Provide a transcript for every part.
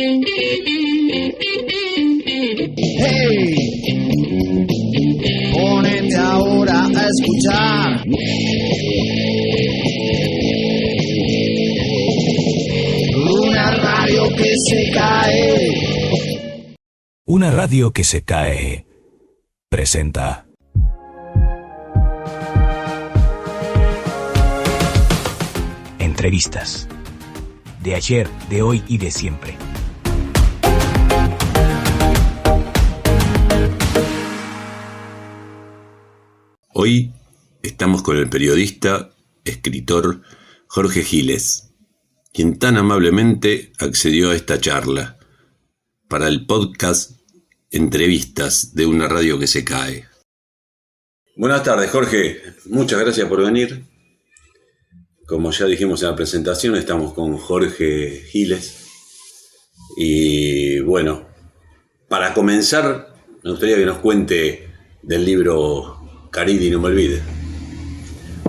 Hey, ponete ahora a escuchar. Una radio que se cae. Una radio que se cae. Presenta. Entrevistas. De ayer, de hoy y de siempre. Hoy estamos con el periodista, escritor Jorge Giles, quien tan amablemente accedió a esta charla para el podcast Entrevistas de una radio que se cae. Buenas tardes, Jorge. Muchas gracias por venir. Como ya dijimos en la presentación, estamos con Jorge Giles. Y bueno, para comenzar, me gustaría que nos cuente del libro Caridi, no me olvide.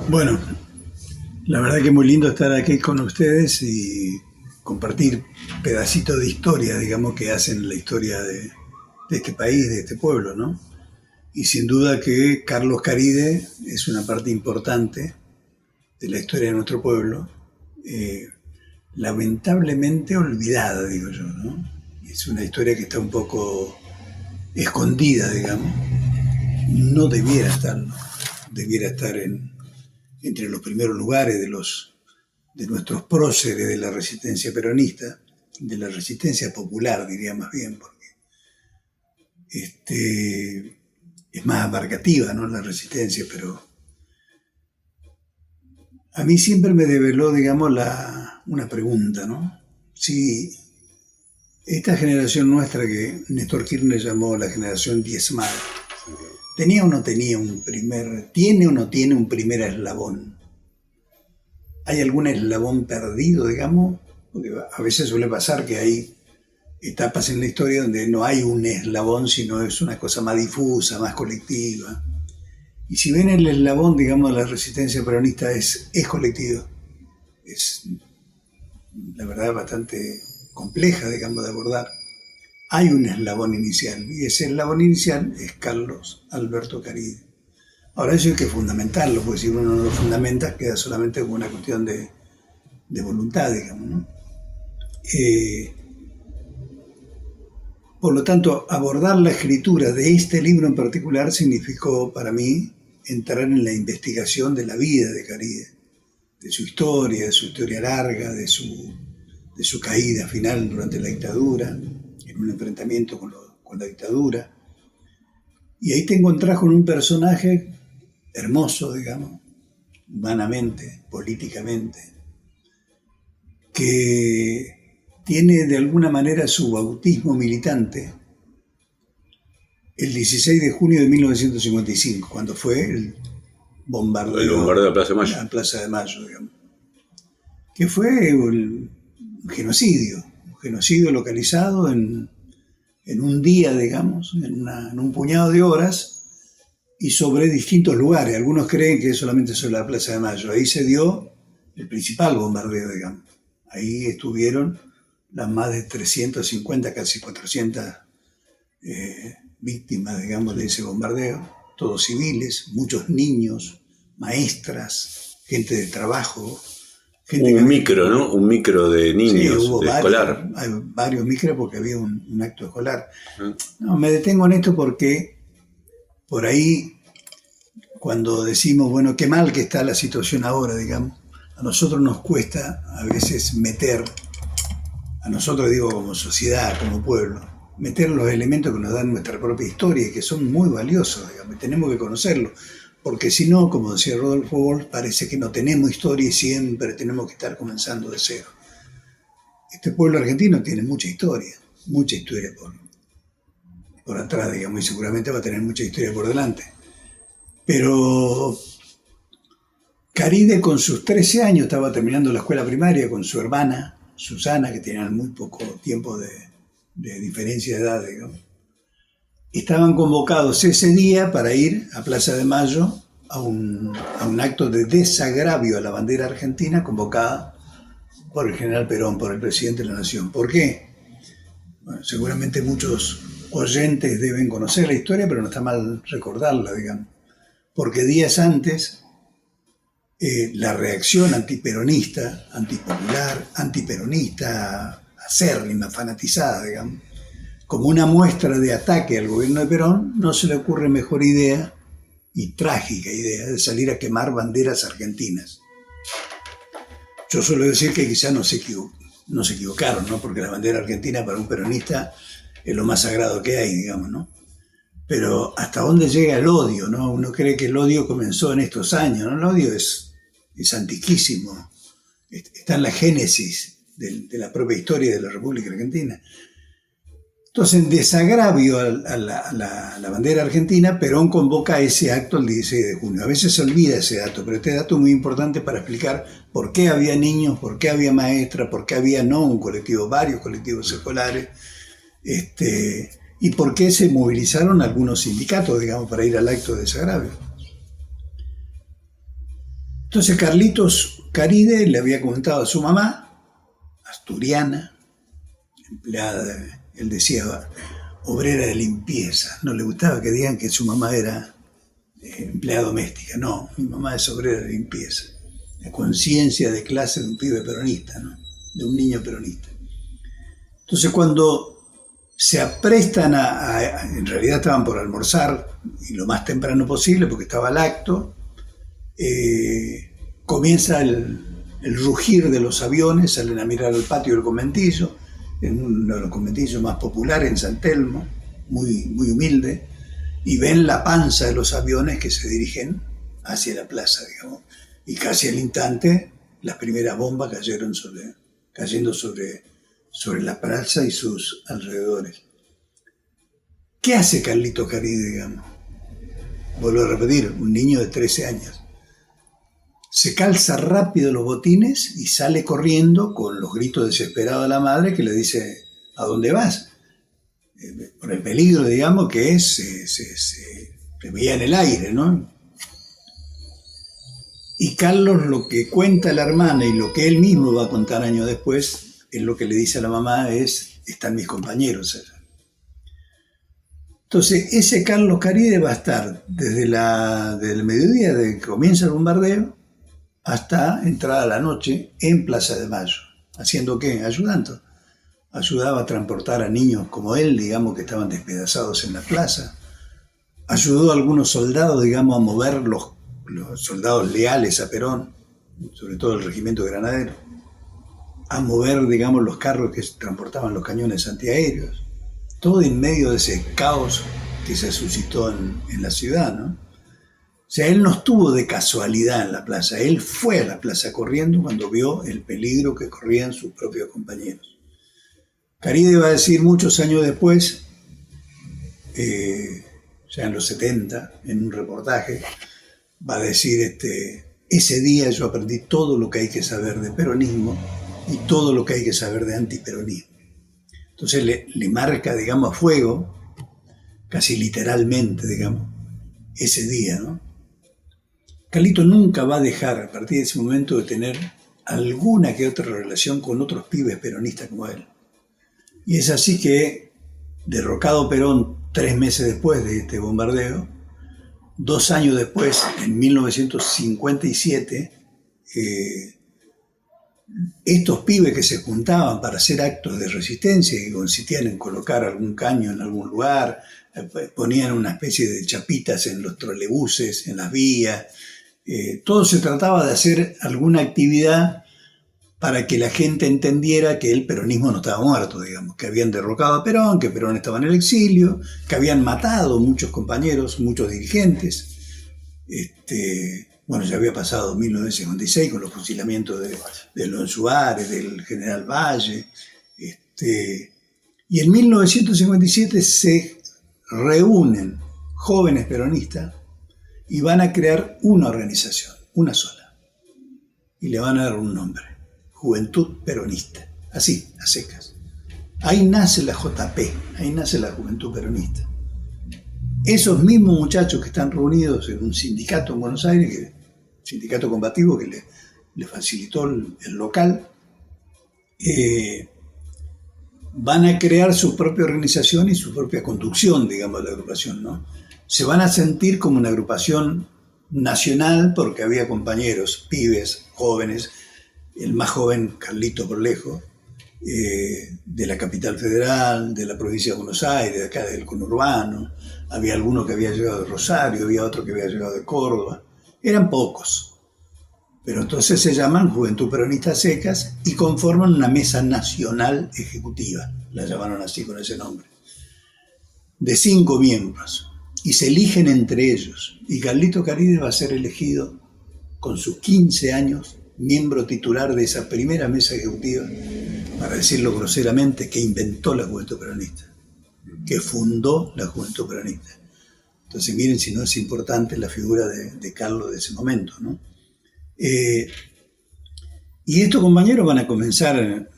Bueno, la verdad que es muy lindo estar aquí con ustedes y compartir pedacitos de historia, digamos, que hacen la historia de este país, de este pueblo, ¿no? Y sin duda que Carlos Caride es una parte importante de la historia de nuestro pueblo, lamentablemente olvidada, digo yo, ¿no? Es una historia que está un poco escondida, digamos. No debiera estarlo. Debiera estar entre los primeros lugares de nuestros próceres de la resistencia peronista, de la resistencia popular, diría más bien, porque es más abarcativa, ¿no?, la resistencia, pero a mí siempre me develó, digamos, una pregunta, ¿no? Si esta generación nuestra que Néstor Kirchner llamó la generación diezmada, ¿tenía o no tiene un primer eslabón? ¿Hay algún eslabón perdido, digamos? Porque a veces suele pasar que hay etapas en la historia donde no hay un eslabón, sino es una cosa más difusa, más colectiva. Y si bien el eslabón, digamos, de la resistencia peronista es colectivo, es la verdad bastante compleja, digamos, de abordar, hay un eslabón inicial, y ese eslabón inicial es Carlos Alberto Caride. Ahora eso hay que fundamentarlo, porque si uno no lo fundamenta, queda solamente como una cuestión de voluntad, digamos, ¿no? Por lo tanto, abordar la escritura de este libro en particular significó para mí entrar en la investigación de la vida de Caride, de su historia larga, de su caída final durante la dictadura, en un enfrentamiento con la dictadura. Y ahí te encontrás con un personaje hermoso, digamos, humanamente, políticamente, que tiene de alguna manera su bautismo militante el 16 de junio de 1955, cuando fue el bombardeo De la Plaza de Mayo. La Plaza de Mayo, digamos. Que fue un genocidio localizado en un día, digamos, en un puñado de horas y sobre distintos lugares. Algunos creen que es solamente sobre la Plaza de Mayo. Ahí se dio el principal bombardeo, digamos. Ahí estuvieron las más de 350, casi 400 víctimas, digamos, de ese bombardeo, todos civiles, muchos niños, maestras, gente de trabajo. Un micro de niños, sí, de escolar. Hay varios micros porque había un acto escolar. No, me detengo en esto porque por ahí, cuando decimos, bueno, qué mal que está la situación ahora, digamos, a nosotros nos cuesta a veces a nosotros digo como sociedad, como pueblo, meter los elementos que nos dan nuestra propia historia y que son muy valiosos, digamos, y tenemos que conocerlos, porque si no, como decía Rodolfo Walsh, parece que no tenemos historia y siempre tenemos que estar comenzando de cero. Este pueblo argentino tiene mucha historia por atrás, digamos, y seguramente va a tener mucha historia por delante. Pero Caride con sus 13 años estaba terminando la escuela primaria con su hermana, Susana, que tenían muy poco tiempo de diferencia de edad, digamos. Estaban convocados ese día para ir a Plaza de Mayo a un acto de desagravio a la bandera argentina convocada por el general Perón, por el presidente de la Nación. ¿Por qué? Bueno, seguramente muchos oyentes deben conocer la historia, pero no está mal recordarla, digamos. Porque días antes, la reacción antiperonista, antipopular, antiperonista, acérrima, fanatizada, digamos, como una muestra de ataque al gobierno de Perón, no se le ocurre mejor idea, y trágica idea, de salir a quemar banderas argentinas. Yo suelo decir que quizás no se equivocaron, ¿no? Porque la bandera argentina para un peronista es lo más sagrado que hay, digamos, ¿no? Pero ¿hasta dónde llega el odio, no? Uno cree que el odio comenzó en estos años, ¿no? El odio es antiquísimo, está en la génesis de la propia historia de la República Argentina. Entonces, en desagravio a la bandera argentina, Perón convoca ese acto el 16 de junio. A veces se olvida ese dato, pero este dato es muy importante para explicar por qué había niños, por qué había maestras, por qué había no un colectivo, varios colectivos escolares, y por qué se movilizaron algunos sindicatos, digamos, para ir al acto de desagravio. Entonces, Carlitos Caride le había comentado a su mamá, asturiana, empleada, él decía, obrera de limpieza. No le gustaba que digan que su mamá era empleada doméstica. No, mi mamá es obrera de limpieza. La conciencia de clase de un pibe peronista, ¿no? De un niño peronista. Entonces, cuando se aprestan en realidad estaban por almorzar, y lo más temprano posible, porque estaba el acto, comienza el rugir de los aviones, salen a mirar al patio del conventillo, en uno de los conventillos más populares en San Telmo, muy, muy humilde, y ven la panza de los aviones que se dirigen hacia la plaza, digamos. Y casi al instante, las primeras bombas cayendo sobre la plaza y sus alrededores. ¿Qué hace Carlitos Caride, digamos? Vuelvo a repetir, un niño de 13 años. Se calza rápido los botines y sale corriendo con los gritos desesperados de la madre que le dice, ¿a dónde vas? Por el peligro, digamos, que se veía en el aire, ¿no? Y Carlos, lo que cuenta la hermana y lo que él mismo va a contar años después, es lo que le dice a la mamá están mis compañeros allá. Entonces, ese Carlos Caride va a estar desde el mediodía, desde que comienza el bombardeo, hasta entrada la noche en Plaza de Mayo. ¿Haciendo qué? Ayudando. Ayudaba a transportar a niños como él, digamos, que estaban despedazados en la plaza. Ayudó a algunos soldados, digamos, a mover los soldados leales a Perón, sobre todo el regimiento granadero, a mover, digamos, los carros que transportaban los cañones antiaéreos. Todo en medio de ese caos que se suscitó en la ciudad, ¿no? O sea, él no estuvo de casualidad en la plaza, él fue a la plaza corriendo cuando vio el peligro que corrían sus propios compañeros. Caride va a decir muchos años después, ya en los 70, en un reportaje, va a decir, ese día yo aprendí todo lo que hay que saber de peronismo y todo lo que hay que saber de antiperonismo. Entonces le marca, digamos, a fuego, casi literalmente, digamos, ese día, ¿no? Carlito nunca va a dejar, a partir de ese momento, de tener alguna que otra relación con otros pibes peronistas como él. Y es así que, derrocado Perón 3 meses después de este bombardeo, 2 años después, en 1957, estos pibes que se juntaban para hacer actos de resistencia, que consistían en colocar algún caño en algún lugar, ponían una especie de chapitas en los trolebuses, en las vías, todo se trataba de hacer alguna actividad para que la gente entendiera que el peronismo no estaba muerto, digamos, que habían derrocado a Perón, que Perón estaba en el exilio, que habían matado muchos compañeros, muchos dirigentes. Bueno, ya había pasado 1956 con los fusilamientos de León Suárez, del general Valle. Y en 1957 se reúnen jóvenes peronistas y van a crear una organización, una sola. Y le van a dar un nombre, Juventud Peronista. Así, a secas. Ahí nace la JP, ahí nace la Juventud Peronista. Esos mismos muchachos que están reunidos en un sindicato en Buenos Aires, sindicato combativo que le facilitó el local, van a crear su propia organización y su propia conducción, digamos, de la agrupación, ¿no? Se van a sentir como una agrupación nacional porque había compañeros, pibes, jóvenes, el más joven, Carlito por lejos, de la capital federal, de la provincia de Buenos Aires, de acá del conurbano, había alguno que había llegado de Rosario, había otro que había llegado de Córdoba, eran pocos, pero entonces se llaman Juventud Peronista Secas y conforman una mesa nacional ejecutiva, la llamaron así con ese nombre, de 5 miembros, y se eligen entre ellos, y Carlito Caride va a ser elegido con sus 15 años, miembro titular de esa primera mesa ejecutiva, para decirlo groseramente, que inventó la Juventud Peronista, que fundó la Juventud Peronista. Entonces miren si no es importante la figura de Carlos de ese momento, ¿no? Y estos compañeros van a comenzar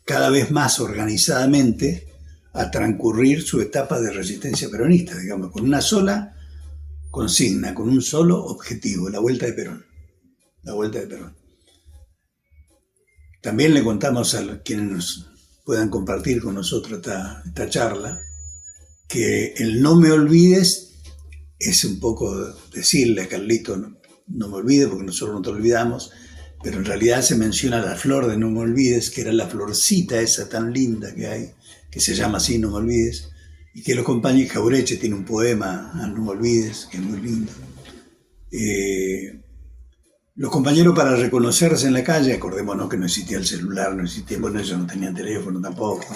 cada vez más organizadamente a transcurrir su etapa de resistencia peronista, digamos, con una sola consigna, con un solo objetivo, la vuelta de Perón. La vuelta de Perón. También le contamos a quienes nos puedan compartir con nosotros esta charla, que el no me olvides es un poco decirle a Carlito, no me olvides porque nosotros no te olvidamos, pero en realidad se menciona la flor de no me olvides, que era la florcita esa tan linda que hay, que se llama así, no me olvides, y que los compañeros, Jaureche tiene un poema, no me olvides, que es muy lindo. Los compañeros, para reconocerse en la calle, acordémonos que no existía el celular, no existía, bueno, ellos no tenían teléfono tampoco,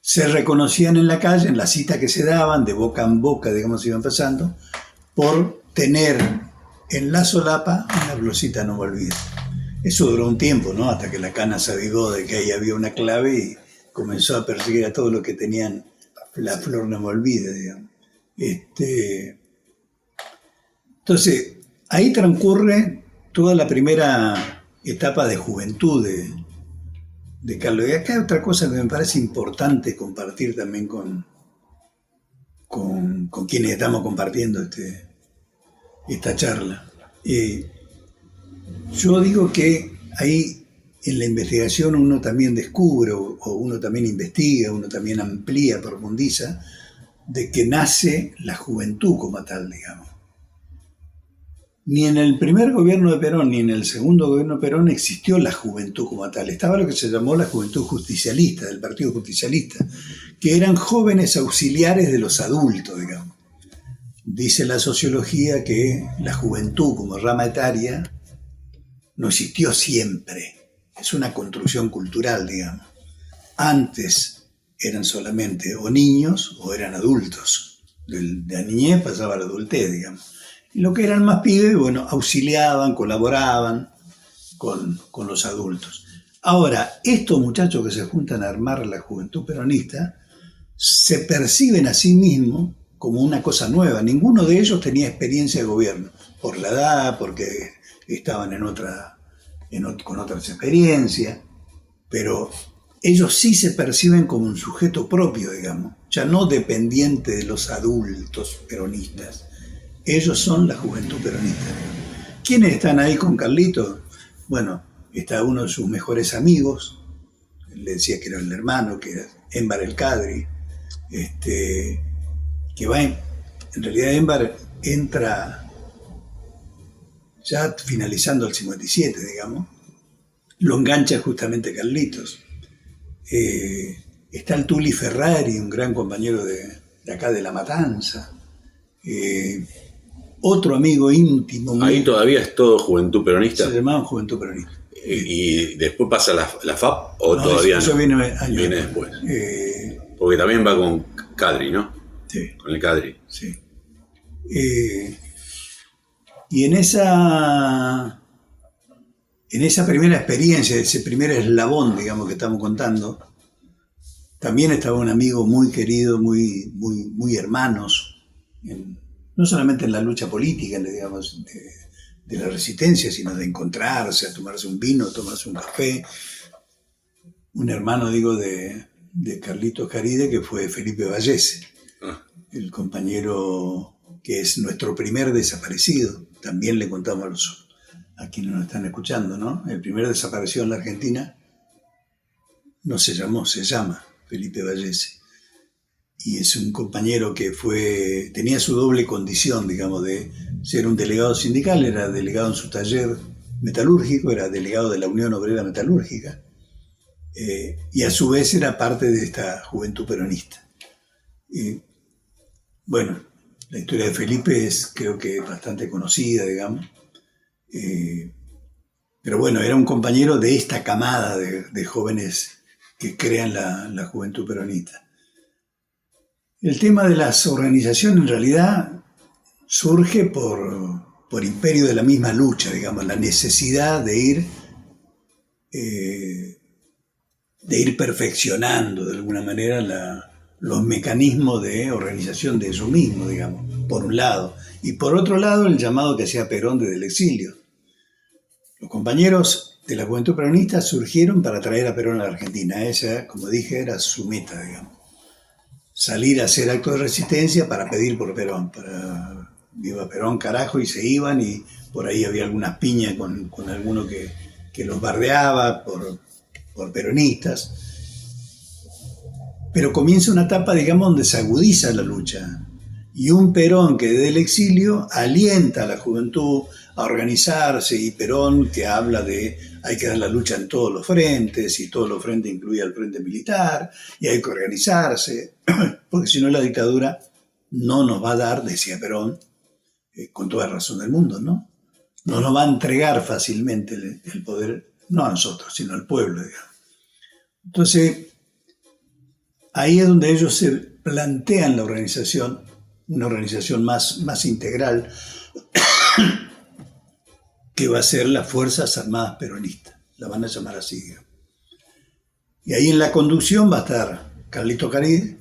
se reconocían en la calle, en la cita que se daban, de boca en boca, digamos, iban pasando, por tener en la solapa una florcita no me olvides. Eso duró un tiempo, ¿no? Hasta que la cana se avivó de que ahí había una clave y comenzó a perseguir a todos los que tenían la flor no me olvides, digamos. Entonces, ahí transcurre toda la primera etapa de juventud de Carlos. Y acá hay otra cosa que me parece importante compartir también con quienes estamos compartiendo esta charla. Yo digo que ahí en la investigación uno también descubre, o uno también investiga, uno también amplía, profundiza, de que nace la juventud como tal, digamos. Ni en el primer gobierno de Perón, ni en el segundo gobierno de Perón existió la juventud como tal. Estaba lo que se llamó la juventud justicialista, del Partido Justicialista, que eran jóvenes auxiliares de los adultos, digamos. Dice la sociología que la juventud como rama etaria no existió siempre. Es una construcción cultural, digamos. Antes eran solamente o niños o eran adultos. De la niñez pasaba a la adultez, digamos. Y lo que eran más pibes, bueno, auxiliaban, colaboraban con los adultos. Ahora, estos muchachos que se juntan a armar la juventud peronista se perciben a sí mismos como una cosa nueva. Ninguno de ellos tenía experiencia de gobierno, por la edad, porque estaban con otras experiencias, pero ellos sí se perciben como un sujeto propio, digamos, ya no dependiente de los adultos peronistas. Ellos son la juventud peronista. ¿Quiénes están ahí con Carlito? Bueno, está uno de sus mejores amigos, le decía que era el hermano, que era Émbar el Cadri, que va en realidad Émbar entra ya finalizando el 57, digamos, lo engancha justamente Carlitos. Está el Tuli Ferrari, un gran compañero de acá de La Matanza. Otro amigo íntimo. Ahí todavía es todo Juventud Peronista. Se llamaba Juventud Peronista. ¿Y después pasa la FAP o no, todavía eso no? Viene después. Porque también va con Cadri, ¿no? Sí. Con el Cadri. Sí. Y en esa primera experiencia, ese primer eslabón, digamos, que estamos contando, también estaba un amigo muy querido, muy, muy, muy hermanos, no solamente en la lucha política, digamos, de la resistencia, sino de encontrarse, a tomarse un vino, a tomarse un café. Un hermano, digo, de Carlitos Caride, que fue Felipe Vallese, el compañero que es nuestro primer desaparecido. También le contamos a quienes nos están escuchando, ¿no? El primer desaparecido en la Argentina no se llamó, se llama Felipe Vallese. Y es un compañero que tenía su doble condición, digamos, de ser un delegado sindical, era delegado en su taller metalúrgico, era delegado de la Unión Obrera Metalúrgica, y a su vez era parte de esta juventud peronista. Bueno, la historia de Felipe creo que bastante conocida, digamos, pero bueno, era un compañero de esta camada de jóvenes que crean la juventud peronista. El tema de las organizaciones en realidad surge por imperio de la misma lucha, digamos, la necesidad de ir perfeccionando de alguna manera los mecanismos de organización de eso mismo, digamos, por un lado. Y por otro lado, el llamado que hacía Perón desde el exilio. Los compañeros de la juventud peronista surgieron para traer a Perón a la Argentina. Esa, como dije, era su meta, digamos. Salir a hacer actos de resistencia para pedir por Perón, para viva Perón, carajo, y se iban, y por ahí había algunas piñas con alguno que los bardeaba por peronistas. Pero comienza una etapa, digamos, donde se agudiza la lucha. Y un Perón que desde el exilio alienta a la juventud a organizarse, y Perón que habla de hay que dar la lucha en todos los frentes, y todos los frentes incluye el frente militar, y hay que organizarse, porque si no la dictadura no nos va a dar, decía Perón, con toda razón del mundo, ¿no? No nos va a entregar fácilmente el poder, no a nosotros, sino al pueblo, digamos. Entonces, ahí es donde ellos se plantean la organización, una organización más integral, que va a ser las Fuerzas Armadas Peronistas, la van a llamar así, digamos. Y ahí en la conducción va a estar Carlito Caride,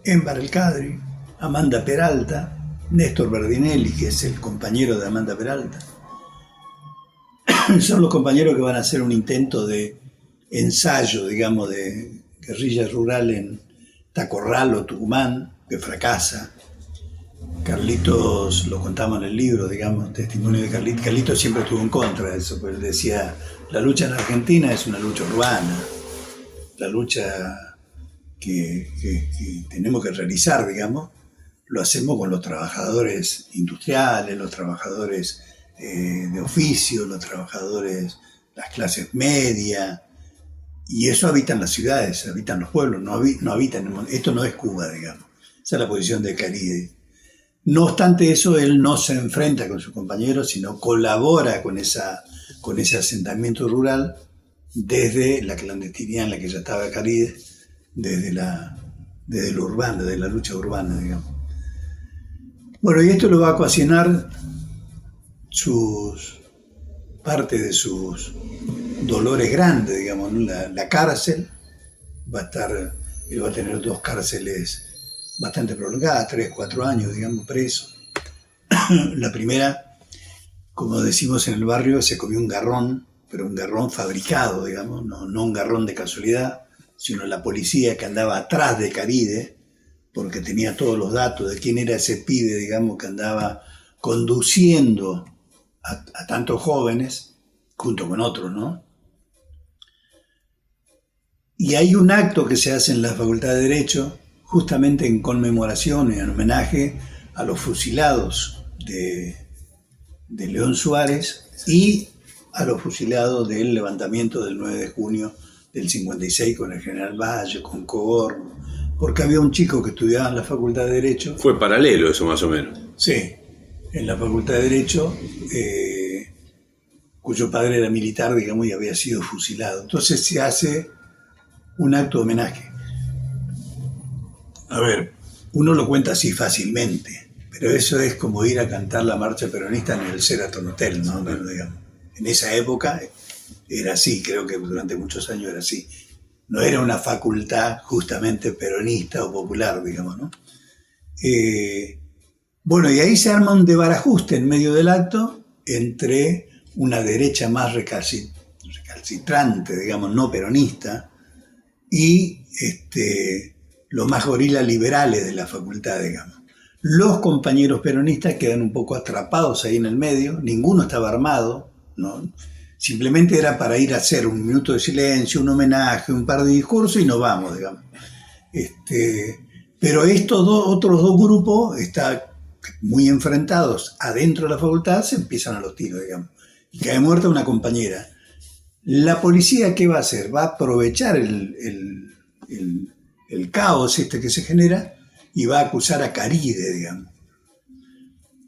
Émbar El Cadri, Amanda Peralta, Néstor Berdinelli, que es el compañero de Amanda Peralta. Son los compañeros que van a hacer un intento de ensayo, digamos, de guerrilla rural en Tacorral o Tucumán, que fracasa. Carlitos, lo contamos en el libro, digamos, testimonio de Carlitos. Carlitos siempre estuvo en contra de eso, porque él decía, la lucha en Argentina es una lucha urbana, la lucha que tenemos que realizar, digamos, lo hacemos con los trabajadores industriales, los trabajadores de oficio, los trabajadores, las clases medias, y eso habitan las ciudades, habitan los pueblos, no habitan, esto no es Cuba, digamos. Esa es la posición de Caride. No obstante eso, él no se enfrenta con sus compañeros, sino colabora con ese asentamiento rural desde la clandestinidad en la que ya estaba Caride, desde lo urbano, desde la lucha urbana, digamos. Bueno, y esto lo va a ocasionar parte de sus dolores grandes, digamos, ¿no? La cárcel él va a tener 2 cárceles bastante prolongada, 3, 4 años, digamos, preso. La primera, como decimos en el barrio, se comió un garrón, pero un garrón fabricado, digamos, no un garrón de casualidad, sino la policía que andaba atrás de Caride, porque tenía todos los datos de quién era ese pibe, digamos, que andaba conduciendo a tantos jóvenes, junto con otros, ¿no? Y hay un acto que se hace en la Facultad de Derecho, justamente en conmemoración, en homenaje a los fusilados de León Suárez y a los fusilados del levantamiento del 9 de junio del 56 con el general Valle, con Coborno, porque había un chico que estudiaba en la Facultad de Derecho. Fue paralelo eso más o menos. Sí, en la Facultad de Derecho, cuyo padre era militar, digamos, y había sido fusilado. Entonces se hace un acto de homenaje. A ver, uno lo cuenta así fácilmente, pero eso es como ir a cantar la marcha peronista en el Sheraton Hotel, ¿no? Bueno, digamos, en esa época era así, creo que durante muchos años era así. No era una facultad justamente peronista o popular, digamos, ¿no? Bueno, y ahí se arma un desbarajuste en medio del acto entre una derecha más recalcitrante, digamos, no peronista, y los más gorilas liberales de la facultad, digamos. Los compañeros peronistas quedan un poco atrapados ahí en el medio, ninguno estaba armado, ¿no? Simplemente era para ir a hacer un minuto de silencio, un homenaje, un par de discursos y nos vamos, digamos. Pero estos otros dos grupos están muy enfrentados adentro de la facultad, se empiezan a los tiros, digamos. Y cae muerta una compañera. La policía, ¿qué va a hacer? Va a aprovechar el caos que se genera y va a acusar a Caride, digamos.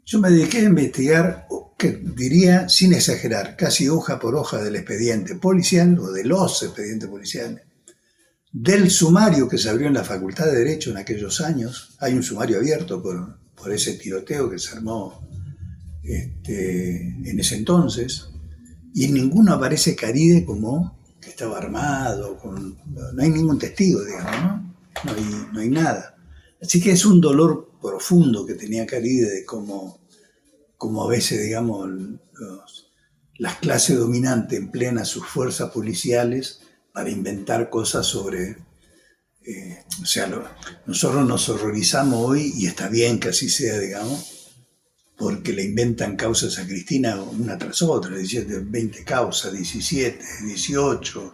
Yo me dediqué a investigar, que diría, sin exagerar, casi hoja por hoja del expediente policial o de los expedientes policiales, del sumario que se abrió en la Facultad de Derecho en aquellos años. Hay un sumario abierto por ese tiroteo que se armó en ese entonces, y en ninguno aparece Caride como que estaba armado, no hay ningún testigo, digamos, ¿no? No hay nada. Así que es un dolor profundo que tenía Caride de cómo a veces, digamos, las clases dominantes emplean sus fuerzas policiales para inventar cosas sobre... nosotros nos horrorizamos hoy, y está bien que así sea, digamos, porque le inventan causas a Cristina una tras otra, 20 causas, 17, 18...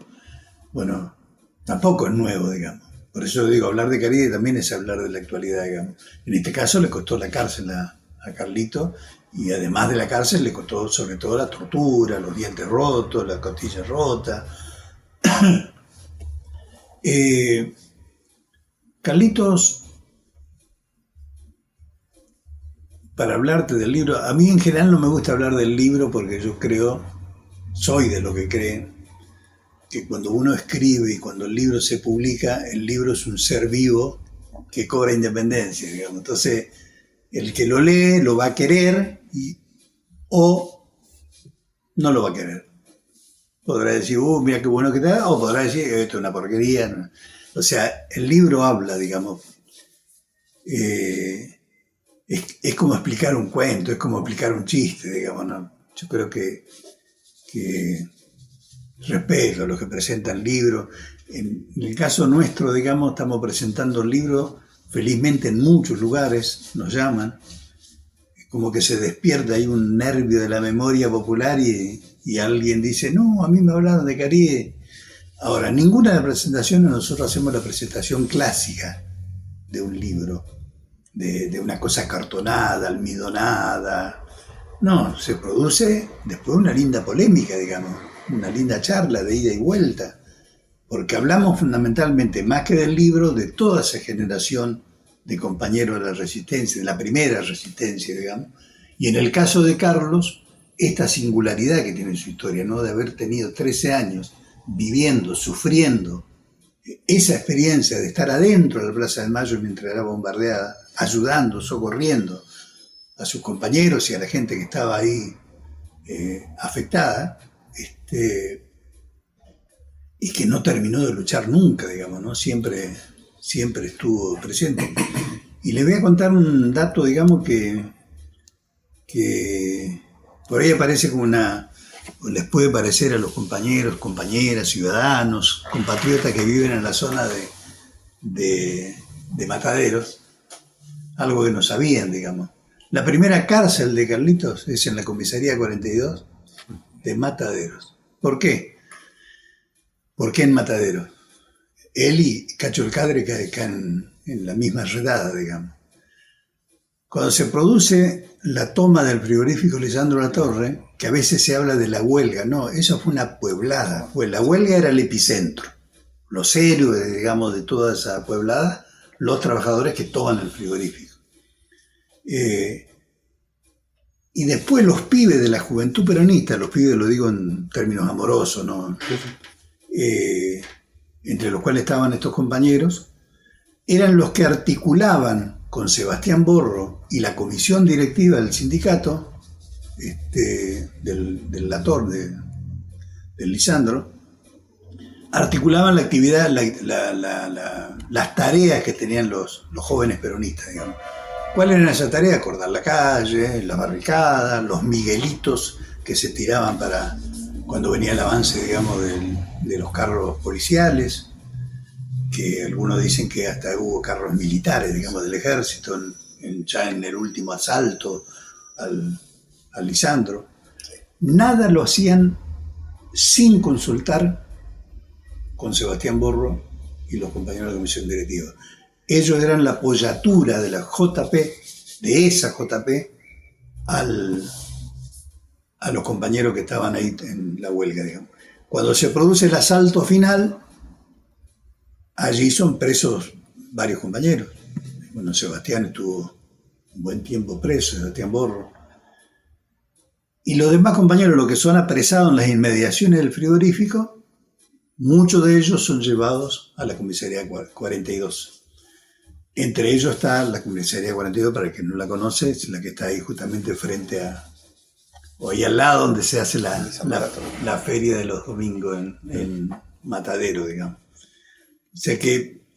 Bueno, tampoco es nuevo, digamos. Por eso digo, hablar de Caride también es hablar de la actualidad, digamos. En este caso le costó la cárcel a Carlito, y además de la cárcel le costó sobre todo la tortura, los dientes rotos, las costillas rotas. Carlitos, para hablarte del libro, a mí en general no me gusta hablar del libro porque yo soy de lo que creen, que cuando uno escribe y cuando el libro se publica, el libro es un ser vivo que cobra independencia, digamos. Entonces, el que lo lee lo va a querer o no lo va a querer. Podrá decir, mira qué bueno que está, o podrá decir, esto es una porquería. ¿No? O sea, el libro habla, digamos. Es como explicar un cuento, es como explicar un chiste, digamos, ¿no? Yo creo que respeto a los que presentan libros. En el caso nuestro, digamos, estamos presentando el libro, felizmente en muchos lugares nos llaman, como que se despierta ahí un nervio de la memoria popular y alguien dice, no, a mí me hablaron de Caride. Ahora, ninguna de las presentaciones nosotros hacemos la presentación clásica de un libro, de una cosa cartonada, almidonada. No, se produce después una linda polémica, digamos, una linda charla de ida y vuelta, porque hablamos fundamentalmente, más que del libro, de toda esa generación de compañeros de la resistencia, de la primera resistencia, digamos. Y en el caso de Carlos, esta singularidad que tiene su historia, ¿no? De haber tenido 13 años viviendo, sufriendo, esa experiencia de estar adentro de la Plaza de Mayo mientras era bombardeada, ayudando, socorriendo a sus compañeros y a la gente que estaba ahí afectada, y que no terminó de luchar nunca, digamos, ¿no? Siempre estuvo presente. Y les voy a contar un dato, digamos, que por ahí aparece como les puede parecer a los compañeros, compañeras, ciudadanos, compatriotas que viven en la zona de Mataderos, algo que no sabían, digamos. La primera cárcel de Carlitos es en la comisaría 42 de Mataderos. ¿Por qué? ¿Por qué en Mataderos? Él y Cacho el Cadre caen en la misma redada, digamos. Cuando se produce la toma del frigorífico Lisandro Latorre, que a veces se habla de la huelga, no, eso fue una pueblada. Pues la huelga era el epicentro. Los héroes, digamos, de toda esa pueblada, los trabajadores que toman el frigorífico. Y después los pibes de la juventud peronista, los pibes lo digo en términos amorosos, ¿no? Entre los cuales estaban estos compañeros, eran los que articulaban con Sebastián Borro y la comisión directiva del sindicato, del Lator, del Lisandro, articulaban la actividad, las tareas que tenían los jóvenes peronistas, digamos. ¿Cuáles eran esas tareas? Acordar la calle, las barricadas, los miguelitos que se tiraban para cuando venía el avance, digamos, de los carros policiales, que algunos dicen que hasta hubo carros militares, digamos, del ejército, ya en el último asalto al Lisandro. Nada lo hacían sin consultar con Sebastián Borro y los compañeros de la comisión directiva. Ellos eran la apoyatura de la JP, de esa JP, a los compañeros que estaban ahí en la huelga, digamos. Cuando se produce el asalto final, allí son presos varios compañeros. Bueno, Sebastián estuvo un buen tiempo preso, Sebastián Borro. Y los demás compañeros, los que son apresados en las inmediaciones del frigorífico, muchos de ellos son llevados a la comisaría 42. Entre ellos está la comisaría 42, para el que no la conoce, es la que está ahí justamente frente o ahí al lado donde se hace la feria de los domingos en Matadero, digamos. O sea que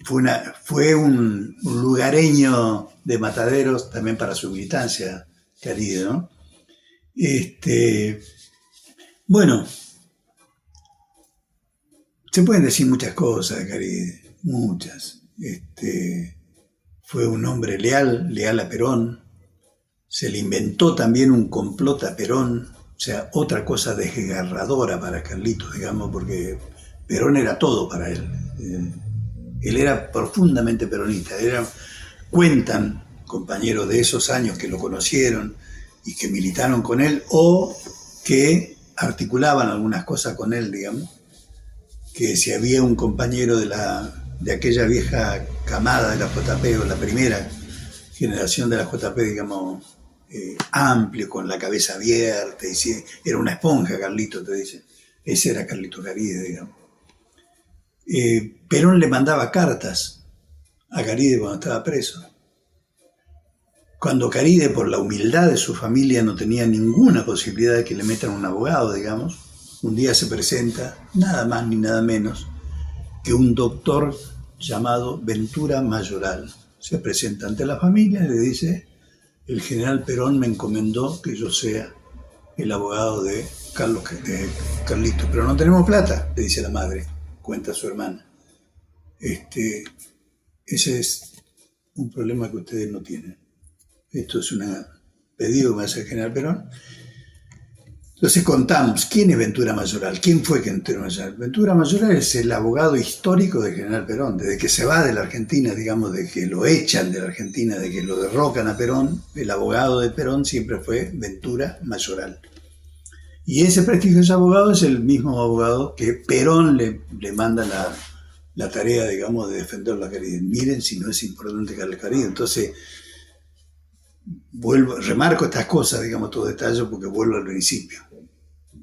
fue un lugareño de Mataderos también para su militancia, Caride, ¿no? Bueno, se pueden decir muchas cosas de Caride, muchas. Fue un hombre leal a Perón. Se le inventó también un complot a Perón, o sea, otra cosa desgarradora para Carlitos, digamos, porque Perón era todo para él. Él era profundamente peronista. Cuentan compañeros de esos años que lo conocieron y que militaron con él o que articulaban algunas cosas con él, digamos, que si había un compañero de aquella vieja camada de la JP, o la primera generación de la JP, digamos, amplio, con la cabeza abierta, y si era una esponja, Carlito, te dice. Ese era Carlito Caride, digamos. Perón le mandaba cartas a Caride cuando estaba preso. Cuando Caride, por la humildad de su familia, no tenía ninguna posibilidad de que le metan un abogado, digamos, un día se presenta, nada más ni nada menos, que un doctor llamado Ventura Mayoral. Se presenta ante la familia y le dice: el general Perón me encomendó que yo sea el abogado de Carlitos, pero no tenemos plata, le dice la madre, cuenta su hermana. Ese es un problema que ustedes no tienen. Esto es un pedido que me hace el general Perón. Entonces contamos, ¿quién es Ventura Mayoral? ¿Quién fue Ventura Mayoral? Ventura Mayoral es el abogado histórico del general Perón. Desde que se va de la Argentina, digamos, de que lo echan de la Argentina, de que lo derrocan a Perón, el abogado de Perón siempre fue Ventura Mayoral. Y ese prestigioso abogado es el mismo abogado que Perón le manda la tarea, digamos, de defender la Caride. Miren si no es importante que la Caride. Entonces, remarco estas cosas, digamos, todo detalle, porque vuelvo al principio.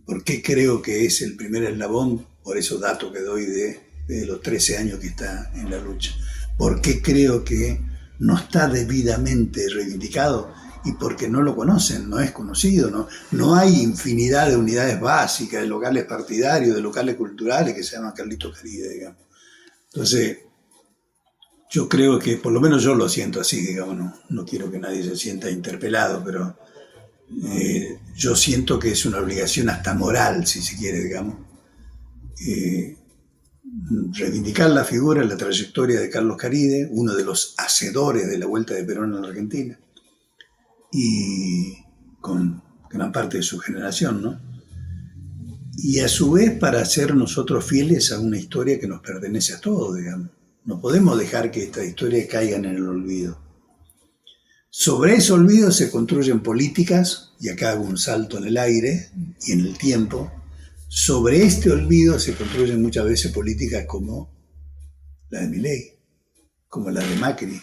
¿Por qué creo que es el primer eslabón? Por esos datos que doy de los 13 años que está en la lucha. ¿Por qué creo que no está debidamente reivindicado? Y porque no lo conocen, no es conocido, no hay infinidad de unidades básicas, de locales partidarios, de locales culturales que se llaman Carlito Caride, digamos. Entonces, yo creo que, por lo menos yo lo siento así, digamos, no quiero que nadie se sienta interpelado, pero yo siento que es una obligación hasta moral, si se quiere, digamos, reivindicar la figura, la trayectoria de Carlos Caride, uno de los hacedores de la vuelta de Perón a la Argentina, y con gran parte de su generación, ¿no? Y a su vez para ser nosotros fieles a una historia que nos pertenece a todos, digamos. No podemos dejar que esta historia caiga en el olvido. Sobre ese olvido se construyen políticas, y acá hago un salto en el aire y en el tiempo. Sobre este olvido se construyen muchas veces políticas como la de Milei, como la de Macri,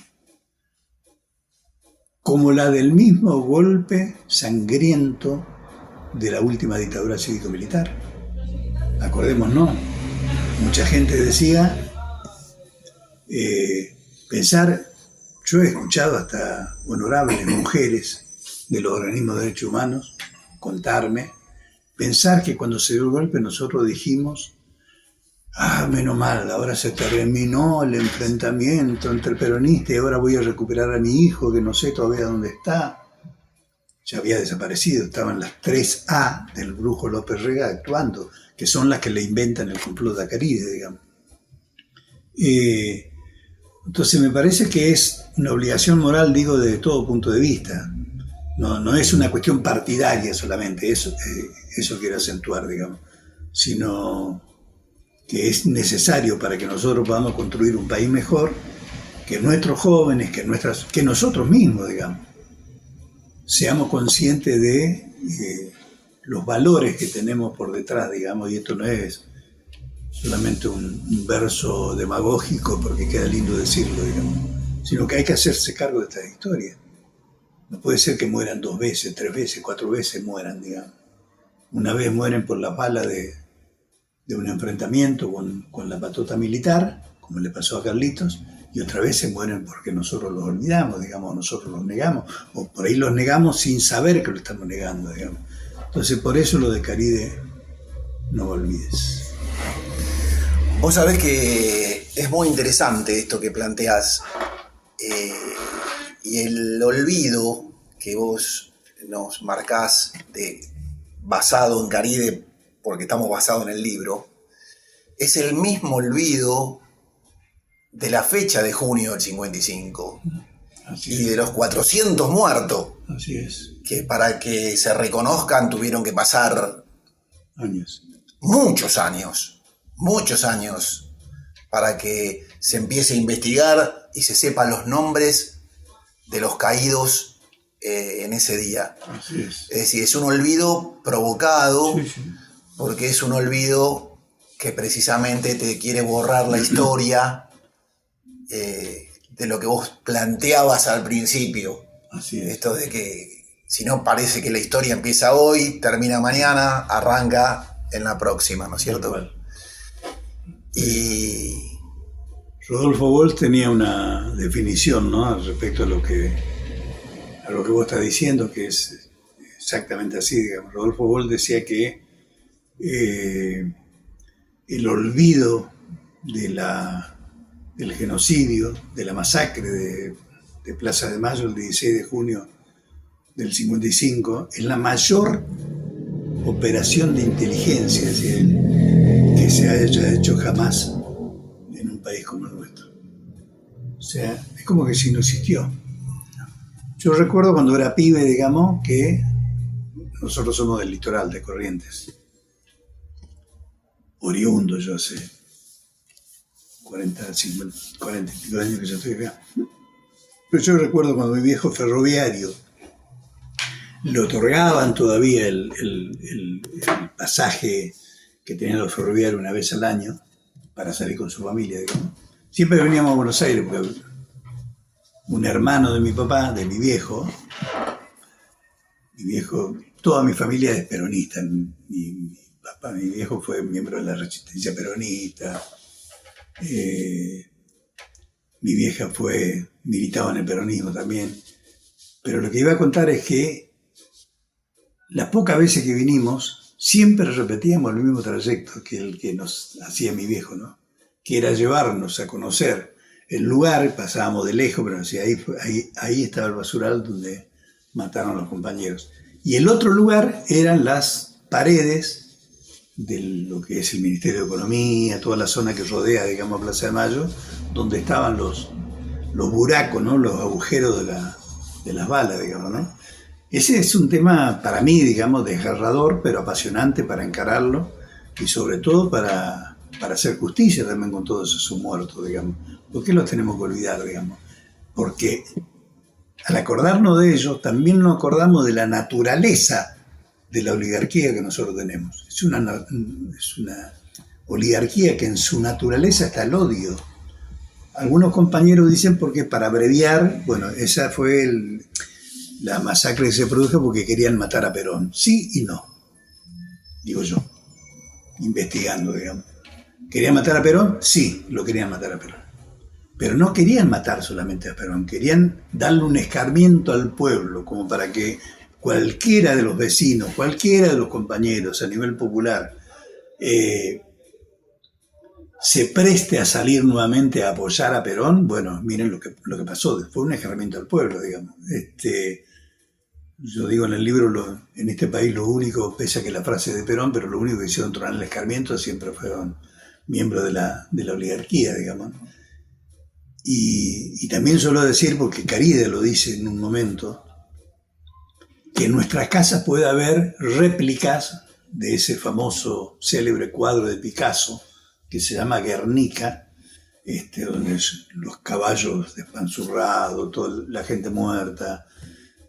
como la del mismo golpe sangriento de la última dictadura cívico-militar. Acordémonos, mucha gente decía, pensar, yo he escuchado hasta honorables mujeres de los organismos de derechos humanos contarme, pensar que cuando se dio el golpe nosotros dijimos: menos mal, ahora se terminó el enfrentamiento entre peronistas y ahora voy a recuperar a mi hijo, que no sé todavía dónde está. Ya había desaparecido, estaban las 3A del brujo López Rega actuando, que son las que le inventan el complot de Caride, digamos. Entonces me parece que es una obligación moral, digo, de todo punto de vista. No es una cuestión partidaria solamente, eso quiero acentuar, digamos, sino que es necesario para que nosotros podamos construir un país mejor, que nuestros jóvenes, que nosotros mismos, digamos, seamos conscientes de los valores que tenemos por detrás, digamos, y esto no es solamente un verso demagógico porque queda lindo decirlo, digamos, sino que hay que hacerse cargo de esta historia. No puede ser que mueran 2 veces, 3 veces, 4 veces mueran, digamos. Una vez mueren por las balas de un enfrentamiento con la patota militar, como le pasó a Carlitos, y otra vez se mueren porque nosotros los olvidamos, digamos, nosotros los negamos, o por ahí los negamos sin saber que lo estamos negando, digamos. Entonces, por eso lo de Caride, no me olvides. Vos sabés que es muy interesante esto que planteás, y el olvido que vos nos marcás basado en Caride, porque estamos basados en el libro, es el mismo olvido de la fecha de junio del 55. Así y es. De los 400 muertos. Así es. Que para que se reconozcan tuvieron que pasar años. Muchos años para que se empiece a investigar y se sepan los nombres de los caídos en ese día. Así es. Es decir, es un olvido provocado, sí. Porque es un olvido que precisamente te quiere borrar la historia de lo que vos planteabas al principio. Así es. Esto de que si no parece que la historia empieza hoy, termina mañana, arranca en la próxima, ¿no es cierto? Igual. Y Rodolfo Walsh tenía una definición, ¿no?, respecto a lo que vos estás diciendo, que es exactamente así, digamos. Rodolfo Walsh decía que el olvido del genocidio, de la masacre de Plaza de Mayo el 16 de junio del 55, es la mayor operación de inteligencia, es decir, que se haya hecho jamás en un país como el nuestro. O sea, es como que si no existió. Yo recuerdo cuando era pibe, digamos, que nosotros somos del litoral de Corrientes. Oriundo, yo hace 40 y pico años que yo estoy acá. Pero yo recuerdo cuando mi viejo ferroviario le otorgaban todavía el pasaje que tenían los ferroviarios una vez al año para salir con su familia, digamos. Siempre veníamos a Buenos Aires porque un hermano de mi papá, de mi viejo, toda mi familia es peronista. Mi viejo fue miembro de la resistencia peronista. Mi vieja militaba en el peronismo también. Pero lo que iba a contar es que las pocas veces que vinimos, siempre repetíamos el mismo trayecto que el que nos hacía mi viejo, ¿no? Que era llevarnos a conocer el lugar, pasábamos de lejos, pero ahí estaba el basural donde mataron a los compañeros. Y el otro lugar eran las paredes de lo que es el Ministerio de Economía, toda la zona que rodea, digamos, Plaza de Mayo, donde estaban los buracos, ¿no?, los agujeros de las balas, digamos, ¿no? Ese es un tema para mí, digamos, desgarrador, pero apasionante para encararlo y sobre todo para hacer justicia también con todos esos muertos, digamos. ¿Por qué los tenemos que olvidar, digamos? Porque al acordarnos de ellos, también nos acordamos de la naturaleza de la oligarquía que nosotros tenemos. Es una oligarquía que en su naturaleza está el odio. Algunos compañeros dicen porque para abreviar, bueno, esa fue la masacre que se produjo porque querían matar a Perón. Sí y no, digo yo, investigando, digamos. ¿Querían matar a Perón? Sí, lo querían matar a Perón. Pero no querían matar solamente a Perón, querían darle un escarmiento al pueblo, como para que cualquiera de los vecinos, cualquiera de los compañeros a nivel popular se preste a salir nuevamente a apoyar a Perón. Bueno, miren lo que pasó, fue un escarmiento al pueblo, digamos. Yo digo en el libro, en este país lo único, pese a que la frase es de Perón, pero lo único que hicieron tronar el escarmiento siempre fueron miembros de la oligarquía, digamos. Y también suelo decir, porque Caride lo dice en un momento, que en nuestras casas puede haber réplicas de ese famoso, célebre cuadro de Picasso, que se llama Guernica, donde los caballos despanzurrados, toda la gente muerta,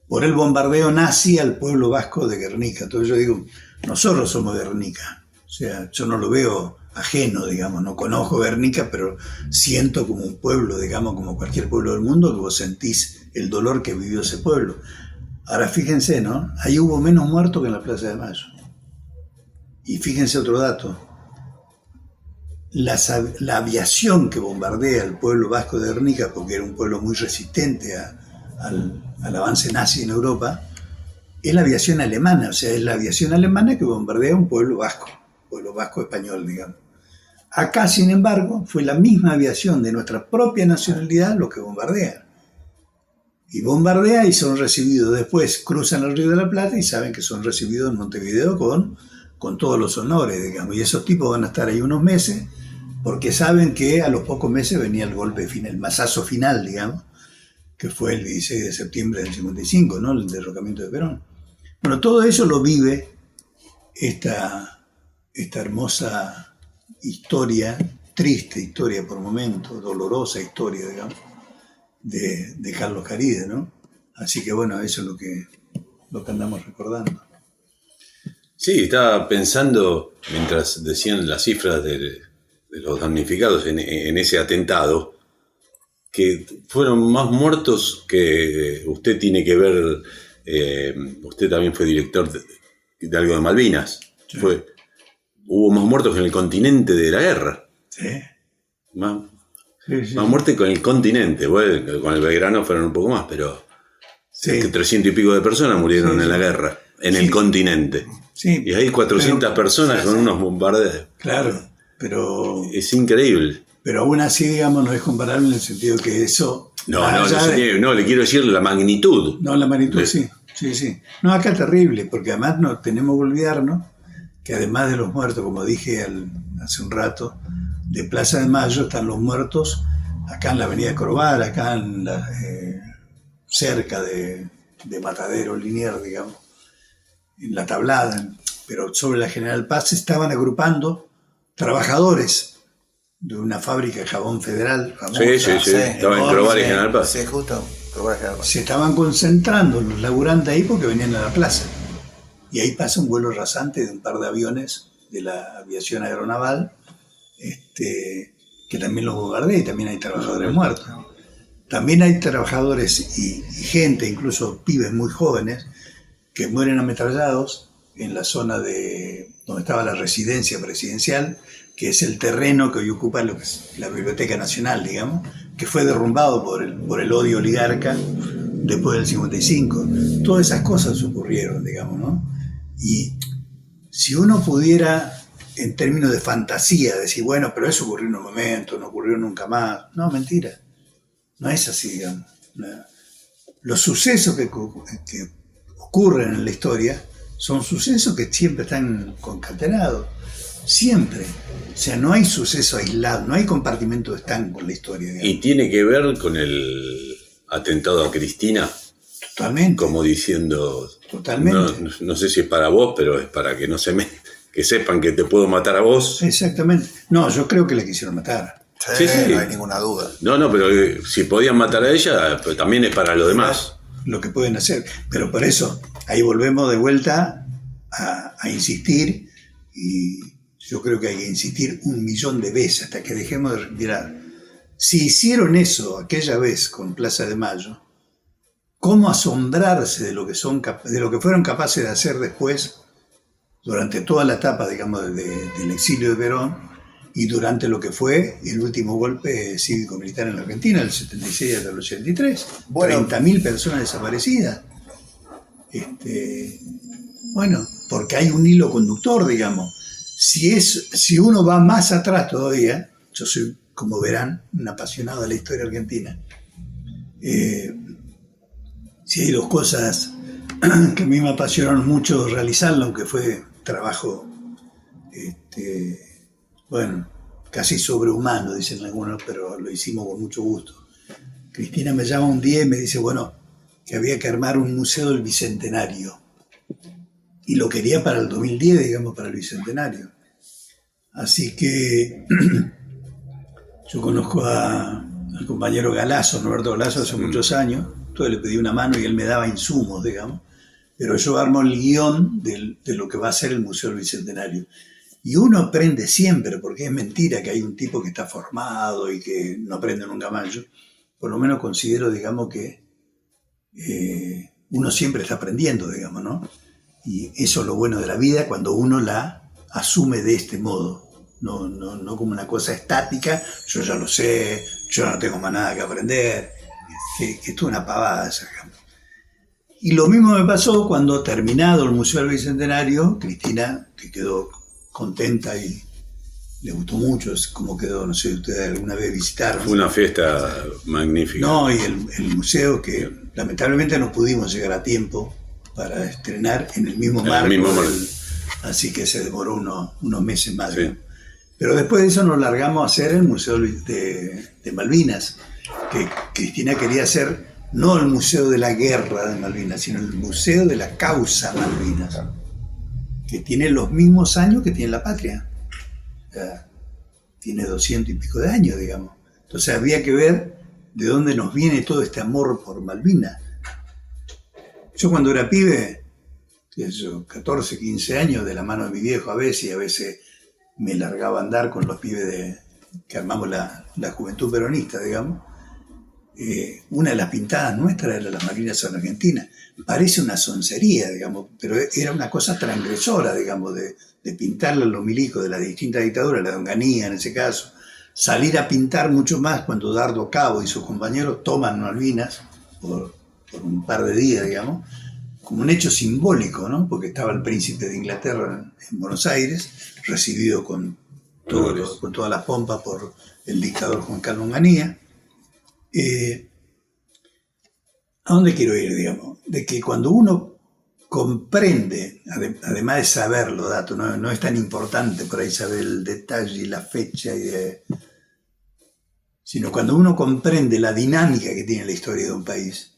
por el bombardeo nazi al pueblo vasco de Guernica. Entonces yo digo, nosotros somos Guernica. O sea, yo no lo veo ajeno, digamos, no conozco Guernica, pero siento como un pueblo, digamos, como cualquier pueblo del mundo, que vos sentís el dolor que vivió ese pueblo. Ahora fíjense, ¿no? Ahí hubo menos muertos que en la Plaza de Mayo. Y fíjense otro dato. La aviación que bombardea el pueblo vasco de Guernica, porque era un pueblo muy resistente al avance nazi en Europa, es la aviación alemana. O sea, es la aviación alemana que bombardea un pueblo vasco español, digamos. Acá, sin embargo, fue la misma aviación de nuestra propia nacionalidad lo que bombardea. Y bombardea y son recibidos después, cruzan el Río de la Plata y saben que son recibidos en Montevideo con todos los honores, digamos. Y esos tipos van a estar ahí unos meses porque saben que a los pocos meses venía el golpe final, el masazo final, digamos, que fue el 16 de septiembre del 55, ¿no? El derrocamiento de Perón. Bueno, todo eso lo vive esta hermosa historia, triste historia por momentos, dolorosa historia, digamos, de Carlos Caride, ¿no? Así que bueno, eso es lo que andamos recordando. Sí, estaba pensando, mientras decían las cifras de los damnificados en ese atentado, que fueron más muertos que usted tiene que ver, usted también fue director de algo de Malvinas, sí. Hubo más muertos que en el continente de la guerra. Sí. Más Sí. muertes con el continente. Bueno, con el Belgrano fueron un poco más, pero sí. 300 y pico de personas murieron en la guerra, en el continente. Sí. Y hay 400 personas con unos bombardeos. Claro, pero... Es increíble. Pero aún así, digamos, no es comparable en el sentido que eso... No, le quiero decir la magnitud. No, la magnitud, sí. No, acá es terrible, porque además no tenemos que olvidarnos que además de los muertos, como dije hace un rato, de Plaza de Mayo están los muertos acá en la avenida Corval, acá cerca de Matadero, Liniers, digamos, en La Tablada, pero sobre la General Paz se estaban agrupando trabajadores de una fábrica de jabón federal famosa. Sí, estaba en Corval y General Paz. Sí, justo, Corval y General Paz. Se estaban concentrando los laburantes ahí porque venían a la plaza. Y ahí pasa un vuelo rasante de un par de aviones de la aviación aeronaval, que también los bombardea, y también hay trabajadores muertos. También hay trabajadores y gente, incluso pibes muy jóvenes, que mueren ametrallados en la zona donde estaba la residencia presidencial, que es el terreno que hoy ocupa lo que es la Biblioteca Nacional, digamos, que fue derrumbado por el odio oligarca después del 55. Todas esas cosas ocurrieron, digamos, ¿no? Y si uno pudiera, en términos de fantasía, decir, bueno, pero eso ocurrió en un momento, no ocurrió nunca más. No, mentira. No es así, digamos. Los sucesos que ocurren en la historia son sucesos que siempre están concatenados. Siempre. O sea, no hay suceso aislado, no hay compartimento estanco en la historia, digamos. ¿Y tiene que ver con el atentado a Cristina? Totalmente. Como diciendo... Totalmente. No sé si es para vos, pero es para que que sepan que te puedo matar a vos. Exactamente. No, yo creo que la quisieron matar. Sí, no hay ninguna duda. No, pero si podían matar a ella, pues también es para los demás. Lo que pueden hacer. Pero por eso, ahí volvemos de vuelta a insistir, y yo creo que hay que insistir 1.000.000 de veces hasta que dejemos de respirar. Si hicieron eso aquella vez con Plaza de Mayo, ¿cómo asombrarse de lo que fueron capaces de hacer después, durante toda la etapa, digamos, del exilio de Perón, y durante lo que fue el último golpe cívico-militar en la Argentina, del 76 hasta el 83? Bueno, 30.000 personas desaparecidas. Bueno, porque hay un hilo conductor, digamos. Si uno va más atrás todavía, yo soy, como verán, un apasionado de la historia argentina. Si hay dos cosas que a mí me apasionaron mucho realizarlo, aunque fue trabajo, bueno, casi sobrehumano, dicen algunos, pero lo hicimos con mucho gusto. Cristina me llama un día y me dice, bueno, que había que armar un museo del Bicentenario. y lo quería para el 2010, digamos, para el Bicentenario. Así que yo conozco al compañero Galazo, Norberto Galazo, hace muchos años. Entonces le pedí una mano y él me daba insumos, digamos. Pero yo armo el guión de lo que va a ser el Museo del Bicentenario. Y uno aprende siempre, porque es mentira que hay un tipo que está formado y que no aprende nunca más. Yo por lo menos considero, digamos, que uno siempre está aprendiendo, digamos, ¿no? Y eso es lo bueno de la vida cuando uno la asume de este modo. No como una cosa estática, yo ya lo sé, yo no tengo más nada que aprender, que esto es una pavada esa, digamos. Y lo mismo me pasó cuando, terminado el Museo del Bicentenario, Cristina, que quedó contenta y le gustó mucho cómo quedó, no sé si ustedes alguna vez visitaron. Fue una fiesta magnífica. No, y el museo que lamentablemente no pudimos llegar a tiempo para estrenar en el mismo marco. Así que se demoró unos meses más. Sí. ¿No? Pero después de eso nos largamos a hacer el Museo de Malvinas, que Cristina quería hacer no el Museo de la Guerra de Malvinas, sino el Museo de la Causa Malvinas, que tiene los mismos años que tiene la patria. O sea, tiene 200 y pico de años, digamos. Entonces había que ver de dónde nos viene todo este amor por Malvinas. Yo cuando era pibe, 14, 15 años, de la mano de mi viejo a veces me largaba a andar con los pibes que armamos la Juventud Peronista, digamos. Una de las pintadas nuestras era las Malvinas en Argentina. Parece una soncería, digamos, pero era una cosa transgresora, digamos, de pintarle los milicos de las distintas dictaduras, la de Onganía en ese caso. Salir a pintar mucho más cuando Dardo Cabo y sus compañeros toman Malvinas por un par de días, digamos, como un hecho simbólico, ¿no? Porque estaba el príncipe de Inglaterra en Buenos Aires, recibido con todas las pompas por el dictador Juan Carlos Onganía. ¿A dónde quiero ir, digamos? De que cuando uno comprende, además de saber los datos, no es tan importante por ahí saber el detalle y la fecha, sino cuando uno comprende la dinámica que tiene la historia de un país,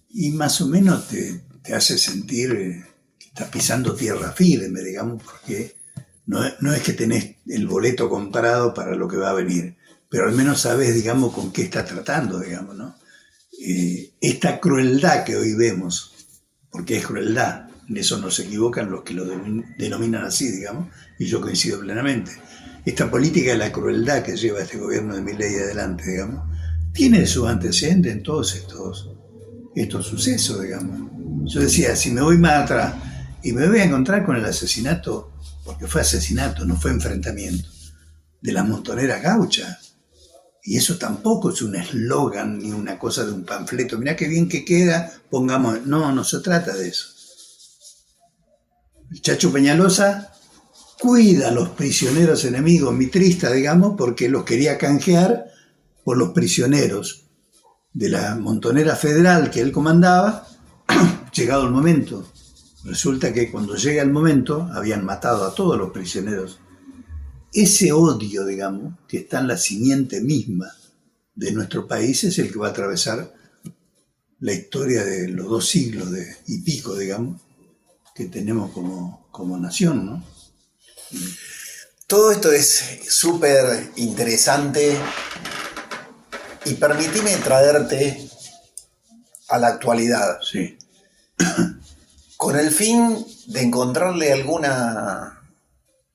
y más o menos te hace sentir que estás pisando tierra firme, digamos, porque no es que tenés el boleto comprado para lo que va a venir, pero al menos sabes, digamos, con qué estás tratando, digamos, ¿no? Esta crueldad que hoy vemos, porque es crueldad, en eso no se equivocan los que lo denominan así, digamos, y yo coincido plenamente. Esta política de la crueldad que lleva este gobierno de Milei adelante, digamos, tiene su antecedente en todos estos sucesos, digamos. Yo decía, si me voy más atrás y me voy a encontrar con el asesinato, porque fue asesinato, no fue enfrentamiento, de las montoneras gauchas. Y eso tampoco es un eslogan ni una cosa de un panfleto. Mirá qué bien que queda, pongamos... No se trata de eso. El Chacho Peñalosa cuida a los prisioneros enemigos mitristas, digamos, porque los quería canjear por los prisioneros de la montonera federal que él comandaba. Llegado el momento, resulta que cuando llega el momento habían matado a todos los prisioneros. Ese odio, digamos, que está en la simiente misma de nuestro país es el que va a atravesar la historia de los 2 siglos y pico, digamos, que tenemos como nación, ¿no? Todo esto es súper interesante y permitime traerte a la actualidad. Sí. Con el fin de encontrarle alguna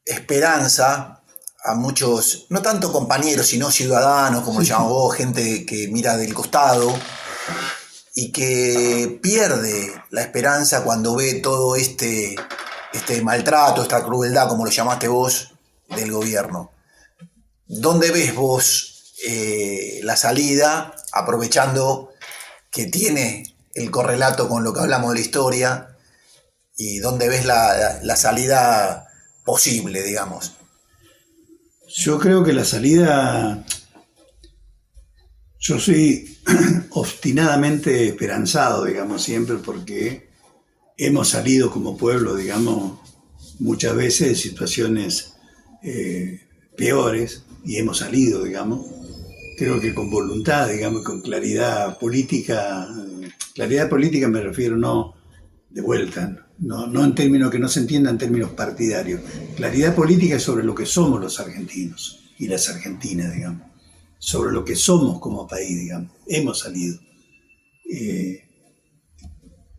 esperanza a muchos, no tanto compañeros, sino ciudadanos, como lo llamamos vos, gente que mira del costado y que pierde la esperanza cuando ve todo este maltrato, esta crueldad, como lo llamaste vos, del gobierno. ¿Dónde ves vos la salida, aprovechando que tiene el correlato con lo que hablamos de la historia, y dónde ves la salida posible, digamos? Yo creo que la salida... Yo soy obstinadamente esperanzado, digamos, siempre, porque hemos salido como pueblo, digamos, muchas veces de situaciones peores, y hemos salido, digamos, creo que con voluntad, digamos, con claridad política me refiero, no de vuelta, no en términos que no se entienda en términos partidarios. Claridad política es sobre lo que somos los argentinos y las argentinas, digamos. Sobre lo que somos como país, digamos. Hemos salido.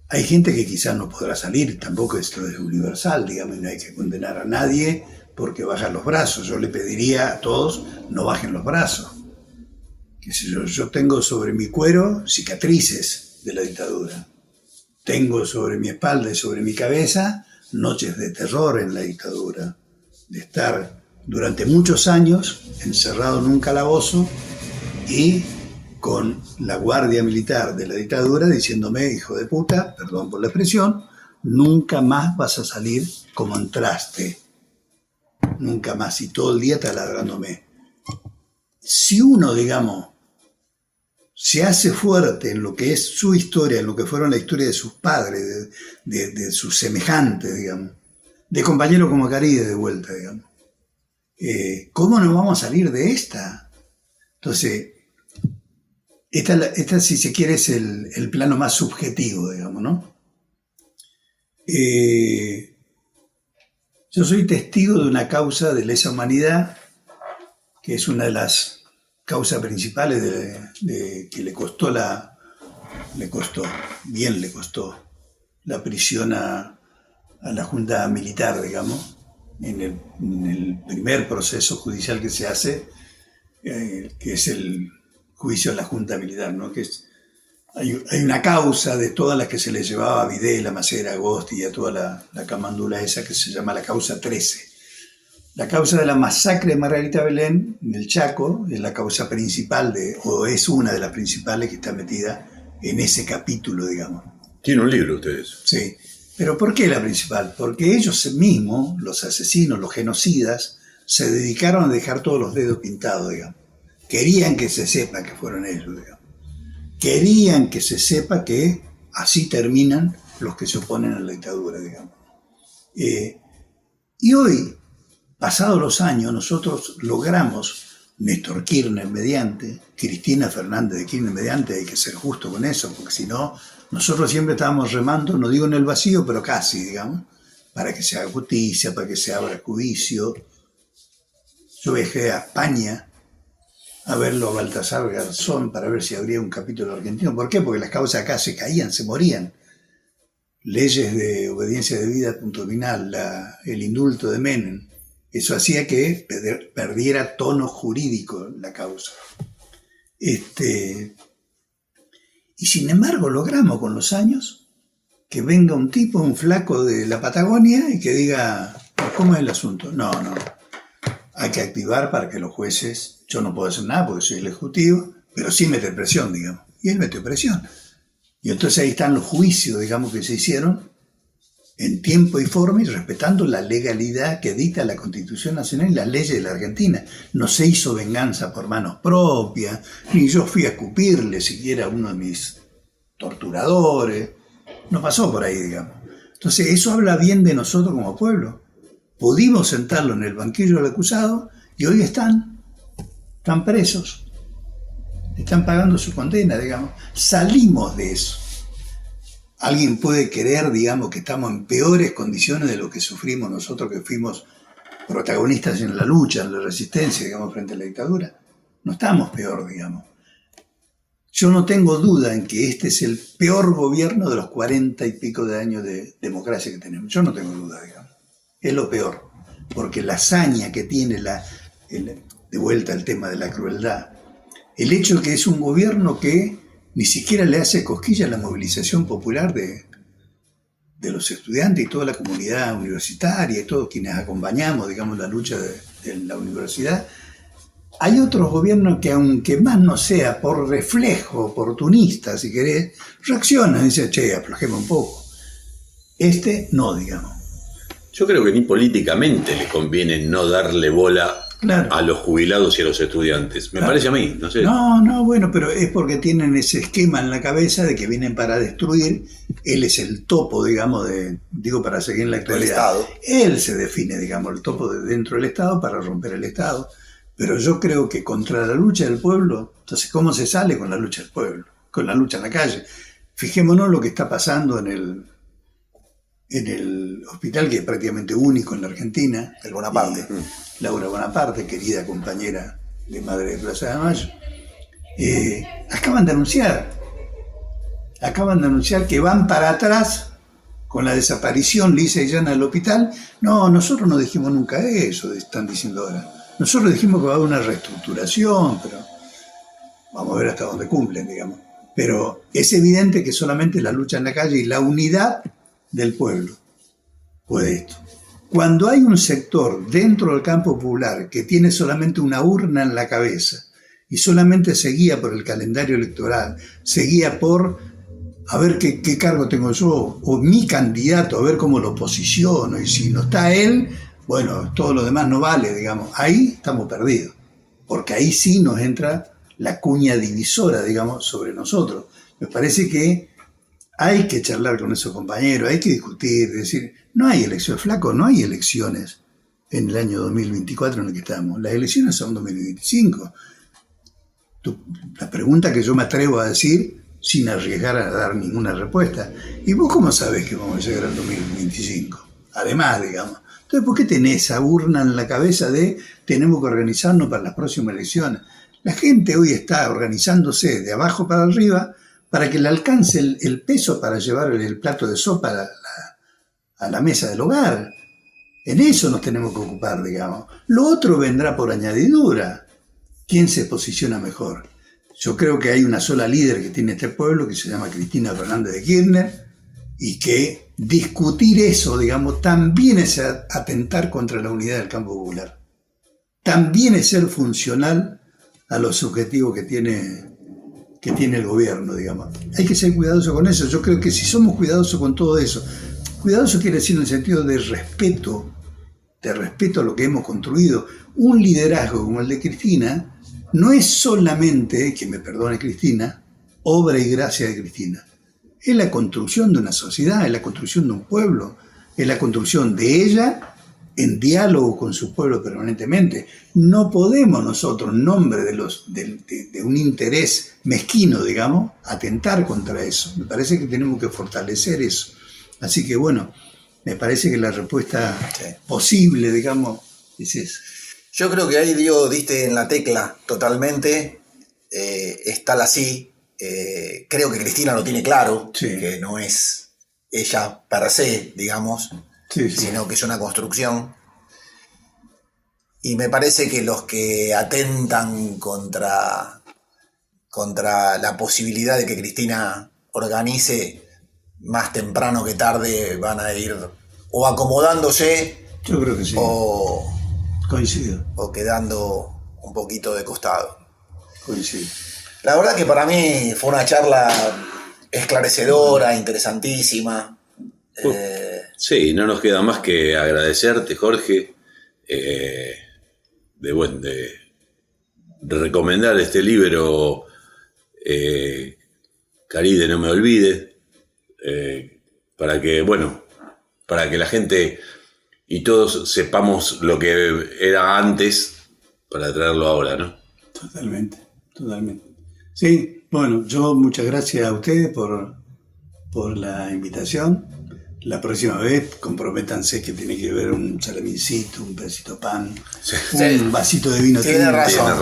Hay gente que quizás no podrá salir, tampoco esto es universal, digamos, y no hay que condenar a nadie porque bajan los brazos. Yo le pediría a todos, no bajen los brazos. Qué sé yo tengo sobre mi cuero cicatrices de la dictadura. Tengo sobre mi espalda y sobre mi cabeza noches de terror en la dictadura, de estar durante muchos años encerrado en un calabozo y con la guardia militar de la dictadura diciéndome, hijo de puta, perdón por la expresión, nunca más vas a salir como entraste. Nunca más. Y todo el día taladrándome. Si uno, digamos, se hace fuerte en lo que es su historia, en lo que fueron la historia de sus padres, de sus semejantes, digamos, de compañeros como Caride de vuelta, digamos, ¿cómo nos vamos a salir de esta? Entonces, esta si se quiere es el plano más subjetivo, digamos, ¿no? Yo soy testigo de una causa de lesa humanidad, que es una de las causas principales que le costó la prisión a la Junta Militar, digamos, en el primer proceso judicial que se hace, que es el juicio a la Junta Militar, ¿no? Hay una causa de todas las que se le llevaba a Videla, Macera, Agosti y a toda la camandula esa que se llama la causa 13. La causa de la masacre de Margarita Belén en el Chaco es la causa principal, o es una de las principales que está metida en ese capítulo, digamos. Tiene un libro ustedes. Sí, pero ¿por qué la principal? Porque ellos mismos, los asesinos, los genocidas, se dedicaron a dejar todos los dedos pintados, digamos. Querían que se sepa que fueron ellos, digamos. Querían que se sepa que así terminan los que se oponen a la dictadura, digamos. Y hoy, pasados los años, nosotros logramos, Néstor Kirchner mediante, Cristina Fernández de Kirchner mediante, hay que ser justo con eso, porque si no, nosotros siempre estábamos remando, no digo en el vacío, pero casi, digamos, para que se haga justicia, para que se abra juicio. Yo viajé a España a verlo a Baltasar Garzón para ver si habría un capítulo argentino. ¿Por qué? Porque las causas acá se caían, se morían. Leyes de obediencia debida, punto final, el indulto de Menem. Eso hacía que perdiera tono jurídico la causa. Y sin embargo logramos con los años que venga un tipo, un flaco de la Patagonia y que diga, ¿cómo es el asunto? No. Hay que activar para que los jueces, yo no puedo hacer nada porque soy el ejecutivo, pero sí meter presión, digamos. Y él metió presión. Y entonces ahí están los juicios, digamos, que se hicieron en tiempo y forma y respetando la legalidad que dicta la Constitución Nacional y las leyes de la Argentina. No se hizo venganza por manos propias, ni yo fui a escupirle siquiera a uno de mis torturadores. No pasó por ahí, digamos. Entonces eso habla bien de nosotros como pueblo. Pudimos sentarlo en el banquillo del acusado y hoy están presos. Están pagando su condena, digamos. Salimos de eso. Alguien puede creer, digamos, que estamos en peores condiciones de lo que sufrimos nosotros que fuimos protagonistas en la lucha, en la resistencia, digamos, frente a la dictadura. No estamos peor, digamos. Yo no tengo duda en que este es el peor gobierno de los 40 y pico de años de democracia que tenemos. Yo no tengo duda, digamos. Es lo peor, porque la hazaña que tiene de vuelta al tema de la crueldad, el hecho de que es un gobierno que ni siquiera le hace cosquilla a la movilización popular de los estudiantes y toda la comunidad universitaria y todos quienes acompañamos, digamos, la lucha de la universidad. Hay otros gobiernos que, aunque más no sea por reflejo oportunista, si querés, reaccionan y dicen, che, aflojemos un poco. Este no, digamos. Yo creo que ni políticamente le conviene no darle bola a los jubilados y a los estudiantes. Me parece a mí, no sé. No, bueno, pero es porque tienen ese esquema en la cabeza de que vienen para destruir. Él es el topo, digamos, para seguir en la actualidad. Él se define, digamos, el topo de dentro del Estado para romper el Estado. Pero yo creo que contra la lucha del pueblo, entonces, ¿cómo se sale con la lucha del pueblo? Con la lucha en la calle. Fijémonos lo que está pasando en en el hospital que es prácticamente único en la Argentina. El Bonaparte. Laura Bonaparte, querida compañera de Madre de Plaza de Mayo. Acaban de anunciar que van para atrás con la desaparición lisa y llana del hospital. No, nosotros no dijimos nunca eso, están diciendo ahora. Nosotros dijimos que va a haber una reestructuración, pero vamos a ver hasta dónde cumplen, digamos. Pero es evidente que solamente la lucha en la calle y la unidad del pueblo puede esto. Cuando hay un sector dentro del campo popular que tiene solamente una urna en la cabeza y solamente se guía por el calendario electoral, se guía por a ver qué cargo tengo yo, o mi candidato, a ver cómo lo posiciono, y si no está él, bueno, todo lo demás no vale, digamos. Ahí estamos perdidos, porque ahí sí nos entra la cuña divisora, digamos, sobre nosotros. Me parece que hay que charlar con esos compañeros, hay que discutir, decir, no hay elecciones, flaco, no hay elecciones en el año 2024 en el que estamos. Las elecciones son 2025. La pregunta que yo me atrevo a decir, sin arriesgar a dar ninguna respuesta, ¿y vos cómo sabés que vamos a llegar al 2025? Además, digamos. Entonces, ¿por qué tenés esa urna en la cabeza de tenemos que organizarnos para las próximas elecciones? La gente hoy está organizándose de abajo para arriba para que le alcance el peso para llevar el plato de sopa a la mesa del hogar. En eso nos tenemos que ocupar, digamos. Lo otro vendrá por añadidura. ¿Quién se posiciona mejor? Yo creo que hay una sola líder que tiene este pueblo, que se llama Cristina Fernández de Kirchner, y que discutir eso, digamos, también es atentar contra la unidad del campo popular. También es ser funcional a los objetivos que tiene el gobierno, digamos. Hay que ser cuidadoso con eso. Yo creo que si somos cuidadosos con todo eso, cuidadoso quiere decir en el sentido de respeto a lo que hemos construido. Un liderazgo como el de Cristina no es solamente, que me perdone Cristina, obra y gracia de Cristina. Es la construcción de una sociedad, es la construcción de un pueblo, es la construcción de ella en diálogo con su pueblo permanentemente. No podemos nosotros, en nombre de un interés mezquino, digamos, atentar contra eso. Me parece que tenemos que fortalecer eso. Así que bueno, me parece que la respuesta posible, digamos, es esa. Yo creo que ahí, diste en la tecla totalmente, es tal así. Creo que Cristina lo tiene claro, que no es ella per se, digamos, sino que es una construcción. Y me parece que los que atentan contra la posibilidad de que Cristina organice, más temprano que tarde van a ir o acomodándose. Yo creo que sí. Coincido. O quedando un poquito de costado. Coincido. La verdad que para mí fue una charla esclarecedora, interesantísima. Sí, no nos queda más que agradecerte, Jorge, de recomendar este libro, Caride no me olvide, para que la gente y todos sepamos lo que era antes para traerlo ahora, ¿no? Totalmente. Sí, bueno, yo muchas gracias a ustedes por la invitación. La próxima vez comprométanse que tiene que ver un salamincito, un pedacito de pan, un vasito de vino. Tiene razón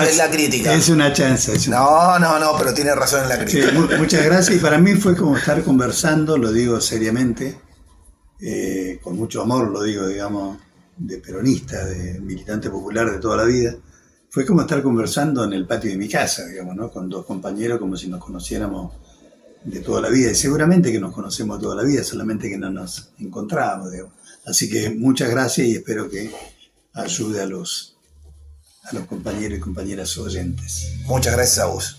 en la crítica. Es una chance. No, pero tiene razón en la crítica. Sí, muchas gracias, y para mí fue como estar conversando, lo digo seriamente, con mucho amor, lo digo, digamos, de peronista, de militante popular de toda la vida. Fue como estar conversando en el patio de mi casa, digamos, ¿no? Con dos compañeros, como si nos conociéramos de toda la vida. Y seguramente que nos conocemos toda la vida, solamente que no nos encontrábamos, digamos. Así que muchas gracias y espero que ayude a los compañeros y compañeras oyentes. Muchas gracias a vos.